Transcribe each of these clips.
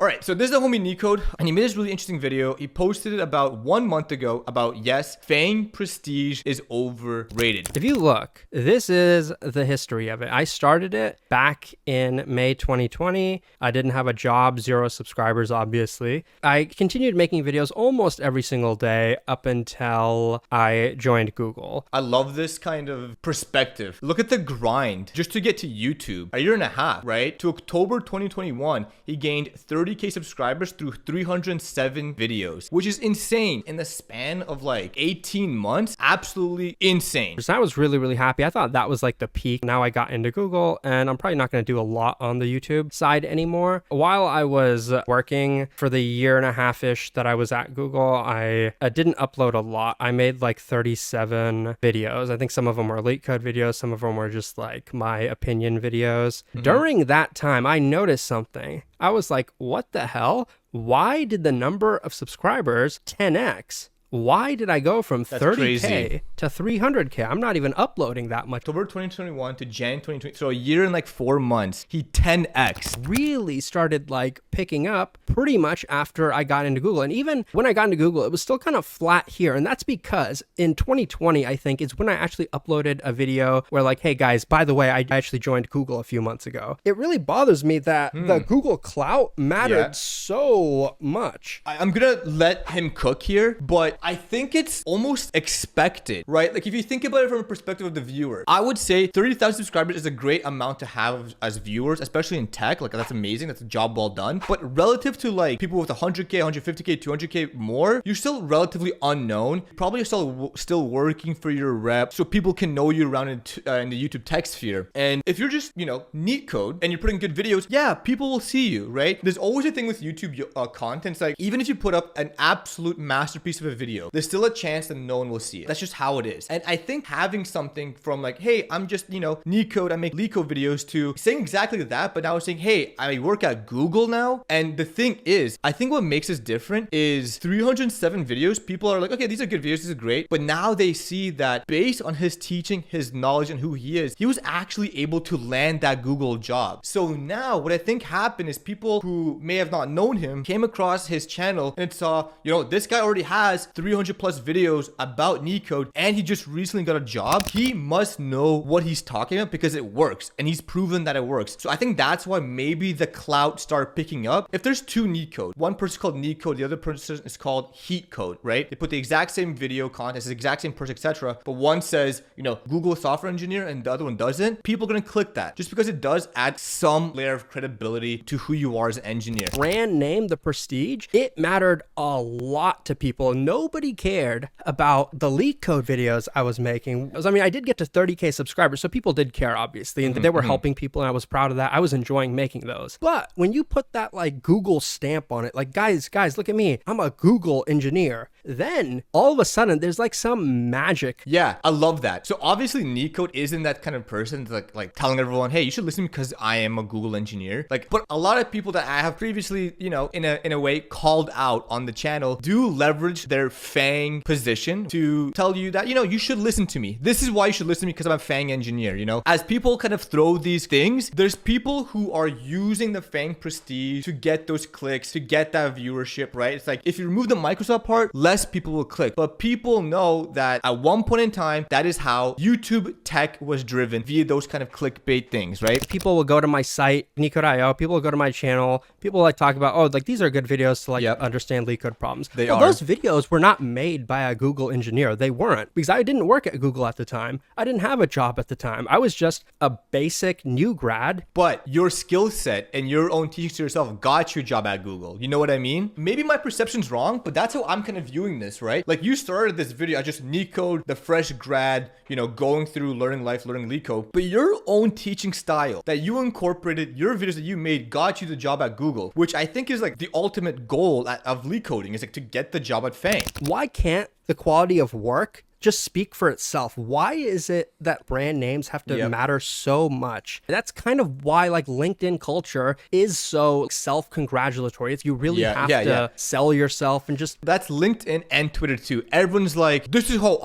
All right, so this is the homie NeetCode, and he made this really interesting video. He posted it about 1 month ago about, yes, FAANG prestige is overrated. If you look, this is the history of it. I started it back in May 2020. I didn't have a job, 0 subscribers, obviously. I continued making videos almost every single day up until I joined Google. I love this kind of perspective. Look at the grind just to get to YouTube. A year and a half, right? To October 2021, he gained 30K subscribers through 307 videos, which is insane in the span of like 18 months. Absolutely insane. So I was really, really happy. I thought that was like the peak. Now I got into Google, and I'm probably not going to do a lot on the YouTube side anymore. While I was working for the year and a half-ish that I was at Google, I didn't upload a lot. I made like 37 videos. I think some of them were LeetCode videos. Some of them were just like my opinion videos. During that time, I noticed something. I was like, what the hell? Why did the number of subscribers 10x? Why did I go from 30K to 300K? I'm not even uploading that much. October 2021 to Jan 2020, so a year and like 4 months, he 10x. Really started like picking up pretty much after I got into Google. And even when I got into Google, it was still kind of flat here. And that's because in 2020, I think, is when I actually uploaded a video where like, hey guys, by the way, I actually joined Google a few months ago. It really bothers me that the Google clout mattered so much. I'm gonna let him cook here, but I think it's almost expected, right? Like if you think about it from a perspective of the viewer, I would say 30,000 subscribers is a great amount to have as viewers, especially in tech. Like that's amazing. That's a job well done. But relative to like people with 100K, 150K, 200K more, you're still relatively unknown. Probably still working for your rep, so people can know you around in the YouTube tech sphere. And if you're just, NeetCode and you're putting good videos, yeah, people will see you, right? There's always a thing with YouTube content. It's like even if you put up an absolute masterpiece of a video, there's still a chance that no one will see it. That's just how it is. And I think having something from like, hey, I'm just, NeetCode, I make LeetCode videos, to saying exactly that, but now saying, hey, I work at Google now. And the thing is, I think what makes us different is 307 videos. People are like, okay, these are good videos, this is great. But now they see that based on his teaching, his knowledge, and who he is, he was actually able to land that Google job. So now what I think happened is people who may have not known him came across his channel and saw, this guy already has 300 plus videos about NeetCode, and he just recently got a job. He must know what he's talking about because it works, and he's proven that it works. So I think that's why maybe the clout started picking up. If there's 2 NeetCode, one person's called NeetCode, the other person is called HeatCode, right? They put the exact same video content, it's the exact same person, etc. But one says, Google software engineer, and the other one doesn't. People are gonna click that just because it does add some layer of credibility to who you are as an engineer. Brand name, the prestige, it mattered a lot to people. Nobody cared about the LeetCode videos I was making. I did get to 30K subscribers, so people did care, obviously, and they were helping people, and I was proud of that. I was enjoying making those. But when you put that like Google stamp on it, like guys, look at me, I'm a Google engineer, then all of a sudden there's like some magic. Yeah, I love that. So obviously NeetCode isn't that kind of person that's like telling everyone, hey, you should listen to me because I am a Google engineer. But a lot of people that I have previously, in a way called out on the channel do leverage their FAANG position to tell you that, you should listen to me. This is why you should listen to me, because I'm a FAANG engineer, As people kind of throw these things, there's people who are using the FAANG prestige to get those clicks, to get that viewership, right? It's like if you remove the Microsoft part, less people will click. But people know that at one point in time, that is how YouTube tech was driven, via those kind of clickbait things, right? People will go to my site, NeetCode.io, people will go to my channel, people like talk about, oh, like these are good videos to like understand LeetCode problems. Those videos were not made by a Google engineer. They weren't, because I didn't work at Google at the time. I didn't have a job at the time. I was just a basic new grad. But your skill set and your own teaching to yourself got you a job at Google. You know what I mean? Maybe my perception's wrong, but that's how I'm kind of viewing this, right? Like you started this video, I just NeetCode, the fresh grad, going through learning life, learning LeetCode, but your own teaching style that you incorporated, your videos that you made got you the job at Google, which I think is like the ultimate goal of LeetCoding, is like to get the job at FAANG. Why can't the quality of work just speak for itself. Why is it that brand names have to matter so much? That's kind of why like LinkedIn culture is so self-congratulatory. It's you really have to sell yourself and just... That's LinkedIn and Twitter too. Everyone's like, this is how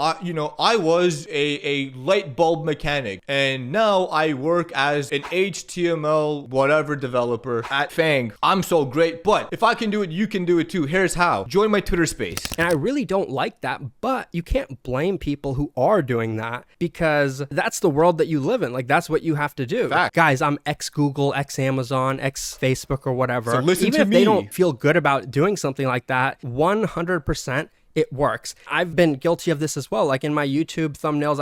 I was a light bulb mechanic and now I work as an HTML whatever developer at FAANG. I'm so great, but if I can do it, you can do it too. Here's how. Join my Twitter space. And I really don't like that, but you can't blame people who are doing that because that's the world that you live in. Like that's what you have to do. Fact. Guys, I'm ex-Google, ex-Amazon, ex-Facebook or whatever. So listen Even to if me. They don't feel good about doing something like that, 100% it works. I've been guilty of this as well. Like in my YouTube thumbnails,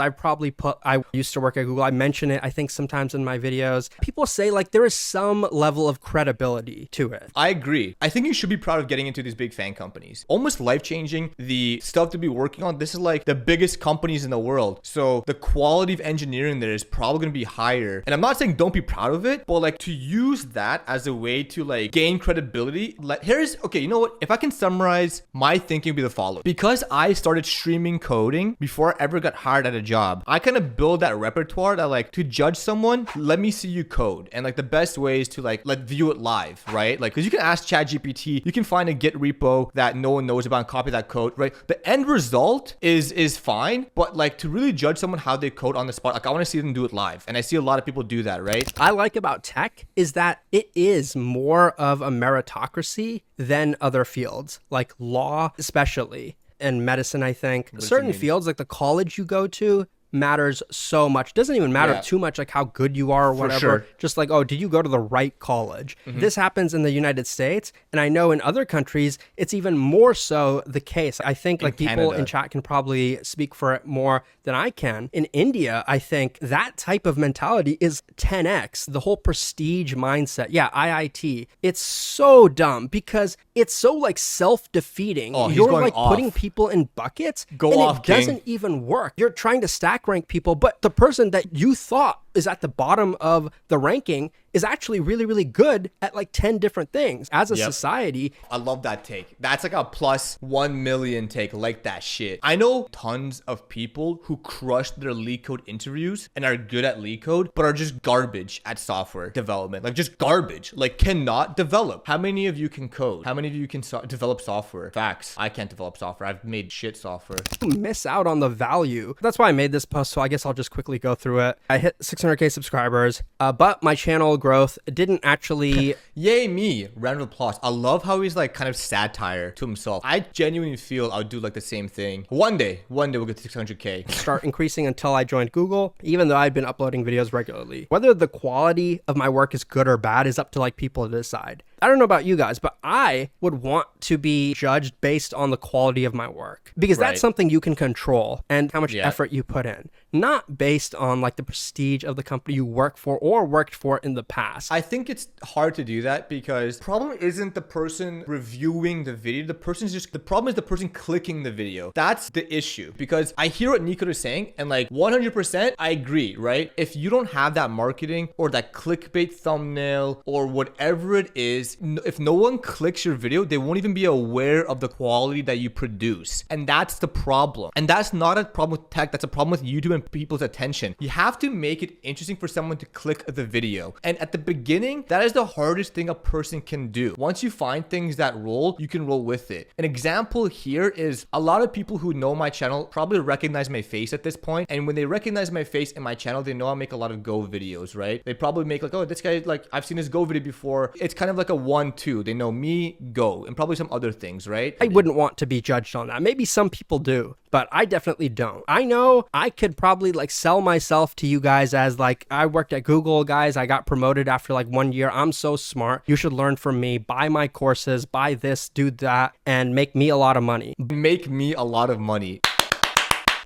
I used to work at Google. I mention it, I think sometimes in my videos. People say like there is some level of credibility to it. I agree. I think you should be proud of getting into these big FAANG companies. Almost life-changing, the stuff to be working on. This is like the biggest companies in the world. So the quality of engineering there is probably going to be higher. And I'm not saying don't be proud of it, but like to use that as a way to like gain credibility. Like okay, you know what? If I can summarize my thinking, would be the following. Because I started streaming coding before I ever got hired at a job, I kind of build that repertoire that like to judge someone, let me see you code. And like the best way is to like view it live, right? Like, cause you can ask ChatGPT, you can find a Git repo that no one knows about and copy that code, right? The end result is fine, but like to really judge someone how they code on the spot, like I want to see them do it live. And I see a lot of people do that, right? I like about tech is that it is more of a meritocracy than other fields, like law especially, and medicine, I think. Certain fields, like the college you go to, matters so much. Doesn't even matter too much like how good you are or whatever. Sure. Just like, oh, did you go to the right college? This happens in the United States, and I know in other countries it's even more so the case. I think like people in chat can probably speak for it more than I can. In India, I think that type of mentality is 10x. The whole prestige mindset. Yeah, IIT. It's so dumb because it's so like self-defeating. You're like putting people in buckets and it doesn't even work. You're trying to stack rank people, but the person that you thought is at the bottom of the ranking is actually really, really good at like 10 different things. As a society, I love that take. That's like a plus 1 million take. Like that shit. I know tons of people who crushed their LeetCode interviews and are good at LeetCode, but are just garbage at software development. Like just garbage. Like cannot develop. How many of you can code? How many of you can develop software? Facts. I can't develop software. I've made shit software. You miss out on the value. That's why I made this post. So I guess I'll just quickly go through it. I hit 600K subscribers, but my channel growth didn't actually... Yay me. Round of applause. I love how he's like kind of satire to himself. I genuinely feel I'll do like the same thing. One day we'll get to 600K. Start increasing until I joined Google, even though I'd been uploading videos regularly. Whether the quality of my work is good or bad is up to like people to decide. I don't know about you guys, but I would want to be judged based on the quality of my work because that's something you can control and how much effort you put in, not based on like the prestige of the company you work for or worked for in the past. I think it's hard to do that because the problem isn't the person reviewing the video. The problem is the person clicking the video. That's the issue because I hear what NeetCode is saying and like 100% I agree, right? If you don't have that marketing or that clickbait thumbnail or whatever it is, if no one clicks your video, they won't even be aware of the quality that you produce. And that's the problem. And that's not a problem with tech. That's a problem with YouTube and people's attention. You have to make it interesting for someone to click the video. And at the beginning, that is the hardest thing a person can do. Once you find things that roll, you can roll with it. An example here is a lot of people who know my channel probably recognize my face at this point. And when they recognize my face in my channel, they know I make a lot of Go videos, right? They probably make like, oh, this guy, like I've seen his Go video before. It's kind of like a 1-2. They know me, Go, and probably some other things, right? I wouldn't want to be judged on that. Maybe some people do, but I definitely don't. I know I could probably like sell myself to you guys as like, I worked at Google, guys. I got promoted after like 1 year. I'm so smart. You should learn from me. Buy my courses, buy this, do that, and make me a lot of money. Make me a lot of money.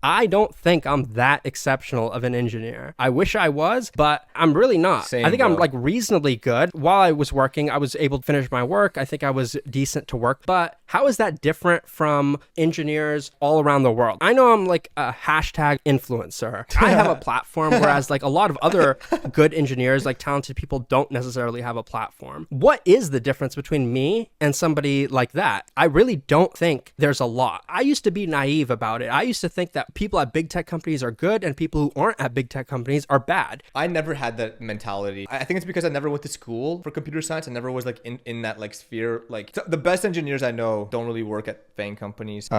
I don't think I'm that exceptional of an engineer. I wish I was, but I'm really not. Same, I think bro. I'm like reasonably good. While I was working, I was able to finish my work. I think I was decent to work, but how is that different from engineers all around the world? I know I'm like a hashtag influencer. I have a platform, whereas like a lot of other good engineers, like talented people don't necessarily have a platform. What is the difference between me and somebody like that? I really don't think there's a lot. I used to be naive about it. I used to think that people at big tech companies are good and people who aren't at big tech companies are bad. I never had that mentality. I think it's because I never went to school for computer science. I never was like in that like sphere. Like the best engineers I know don't really work at FAANg companies.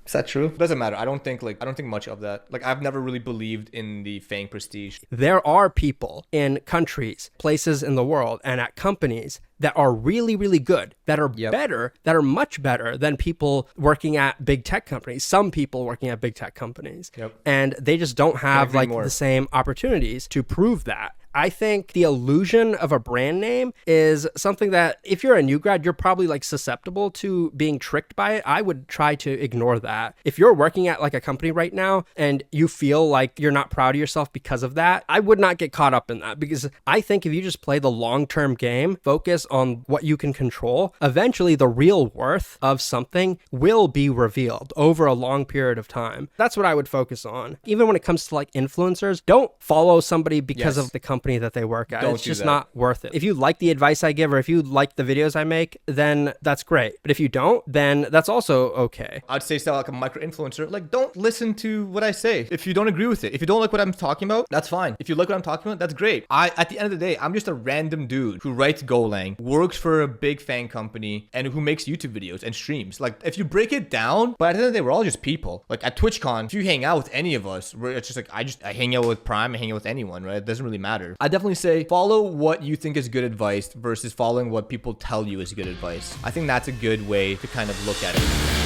Is that true? It doesn't matter. I don't think much of that. Like I've never really believed in the FAANg prestige. There are people in countries, places in the world, and at companies that are really, really good, that are better, that are much better than people working at big tech companies. Some people working at big tech companies. And they just don't have like the same opportunities to prove that. I think the illusion of a brand name is something that if you're a new grad, you're probably like susceptible to being tricked by it. I would try to ignore that. If you're working at like a company right now and you feel like you're not proud of yourself because of that, I would not get caught up in that, because I think if you just play the long-term game, focus on what you can control, eventually the real worth of something will be revealed over a long period of time. That's what I would focus on. Even when it comes to like influencers, don't follow somebody because of the company that they work at. It's just not worth it. If you like the advice I give or if you like the videos I make, then that's great. But if you don't, then that's also okay. I'd say stuff like a micro influencer, like don't listen to what I say if you don't agree with it. If you don't like what I'm talking about, that's fine. If you like what I'm talking about, that's great. At the end of the day, I'm just a random dude who writes Golang, works for a big FAANg company, and who makes YouTube videos and streams. Like if you break it down, but at the end of the day, we're all just people. Like at TwitchCon, if you hang out with any of us, it's just like I hang out with Prime, I hang out with anyone, right? It doesn't really matter. I definitely say follow what you think is good advice versus following what people tell you is good advice. I think that's a good way to kind of look at it.